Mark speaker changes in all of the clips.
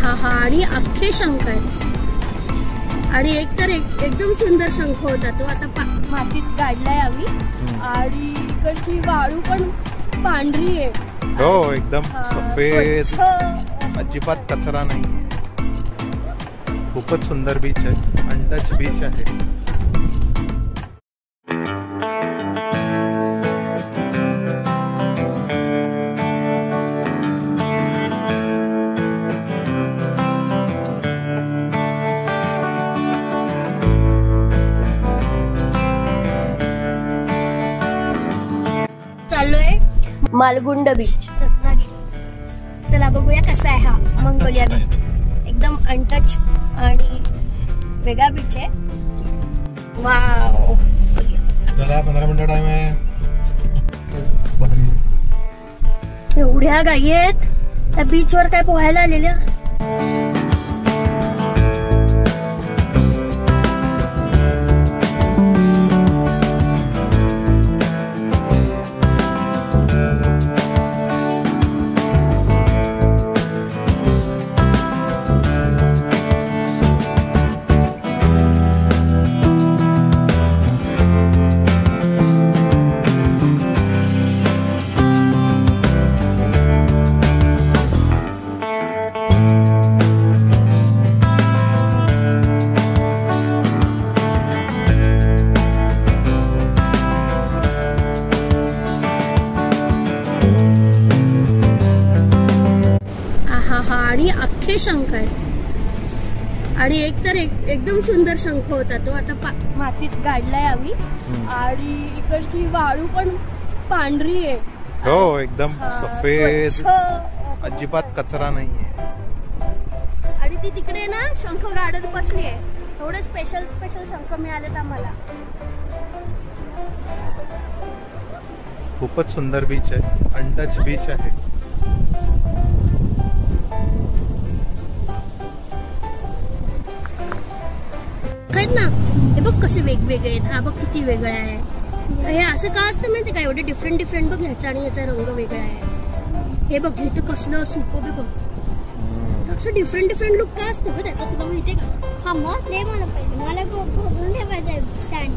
Speaker 1: हा हा आणि अख्खे शंख आहेत आणि एकदम सुंदर शंख होता तो. आता मातीत गाडलाय आम्ही आणि इकडची वाळू पण पांढरी आहे.
Speaker 2: हो एकदम सफेद, अजिबात कचरा नाही. खूपच सुंदर बीच आहे, अनटच बीच आहे.
Speaker 1: चाललोय मालगुंड बीच रत्नागिरी. चला बघूया कसा आहे हा मंगोलिया बीच. एकदम अनटच आणि वेगळा बीच आहे. वाव.
Speaker 2: चला 15 मिनिट टाइम आहे.
Speaker 1: एवढ्या गायी आहेत त्या बीच वर, काय पोहायला आलेल्या. आणि अख्खे शंख आहेत आणि एकदम सुंदर शंख होता तो. आता मातीत गाडलाय आम्ही आणि इकडची वाळू पण पांढरी आहे.
Speaker 2: हो एकदम सफेद, अजिबात कचरा नाहीये.
Speaker 1: आणि ती तिकडे ना शंख गाडत बसली आहे. थोडे स्पेशल शंख मिळालेत आम्हाला.
Speaker 2: खूपच सुंदर बीच आहे, अनटच बीच आहे.
Speaker 1: ना हे बघ कसे वेगवेगळे आहेत. हा बघ किती वेगळं आहे. हे असं का असतं माहिती का, एवढे डिफरंट बघ. ह्याचा आणि याचा रंग वेगळा आहे. हे बघ हे तर कसलं सुपर बघ. असं डिफरंट लुक का असतं ग त्याचा, तुला माहितीये का?
Speaker 3: हा मग ते मला पाहिजे, मला खोदून ठेवायचं स्टँड.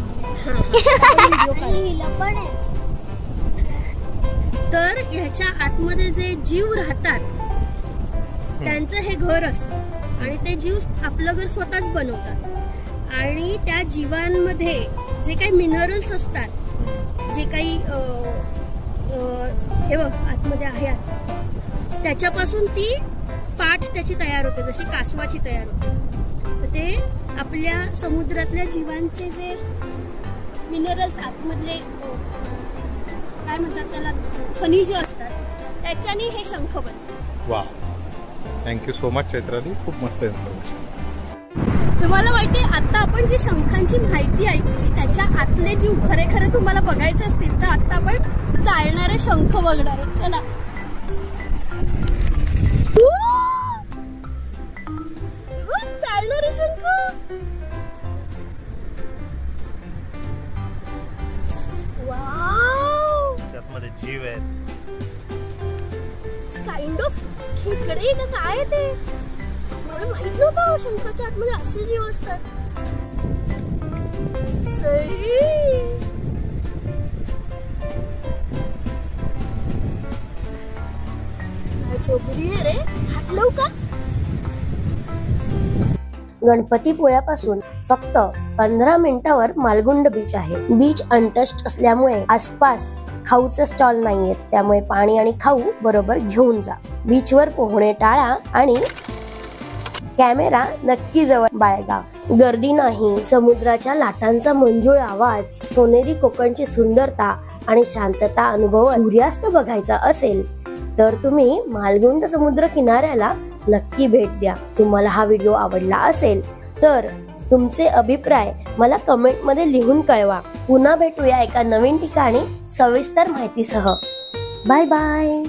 Speaker 1: तर ह्याच्या आतमध्ये जे जीव राहतात त्यांचं हे घर असतं आणि ते जीव आपलं घर स्वतःच बनवतात. आणि त्या जीवांमध्ये जे काही मिनरल्स असतात, जे काही हे बघ आतमध्ये आहे, त्याच्यापासून ती पाठ त्याची तयार होते, जशी कासवाची तयार होते. तर ते आपल्या समुद्रातल्या जीवांचे जे मिनरल्स आतमधले काय म्हणतात त्याला, खनिज असतात, त्याच्याने हे शंख बनतात.
Speaker 2: वा, थँक्यू सो मच चैत्राली, खूप मस्त इन्फॉर्मेशन.
Speaker 1: तुम्हाला माहिती आहे, आता आपण जी शंखांची माहिती ऐकली त्याच्या आतले जीव खरे तुम्हाला बघायचे असतील तर आता आपण चालणारे शंख बघणार आहोत. चला. चालणारे शंख. वाव,
Speaker 2: त्यामध्ये जीव आहेत.
Speaker 1: काइंड ऑफ खेकडे का काय ते, मला माहित नव्हतं शंखाच्या आतमध्ये असे जीव असतात. सही. झोपडी रे, हात लावू का? गणपतीपुळ्यापासून फक्त 15 मिनिटावर मालगुंड बीच आहे. बीच अनटच्ड असल्यामुळे आसपास खाऊचे स्टॉल नाहीयेत, त्यामुळे पाणी आणि खाऊ बरोबर घेऊन जा. बीचवर पोहणे टाळा आणि कॅमेरा नक्की जवळ बाळगा. गर्दी नाही, समुद्राच्या लाटांचा मंजूळ आवाज, सोनेरी कोकणची सुंदरता आणि शांतता अनुभव. सूर्यास्त बघायचा असेल तर तुम्ही मालगुंड समुद्र किनाऱ्याला नक्की भेट द्या. तुम्हाला हा व्हिडिओ आवडला असेल तर तुमचे अभिप्राय मला कमेंट मध्ये लिहून कळवा. पुन्हा भेटूया एका नवीन ठिकाणी सविस्तर माहितीसह. Bye bye.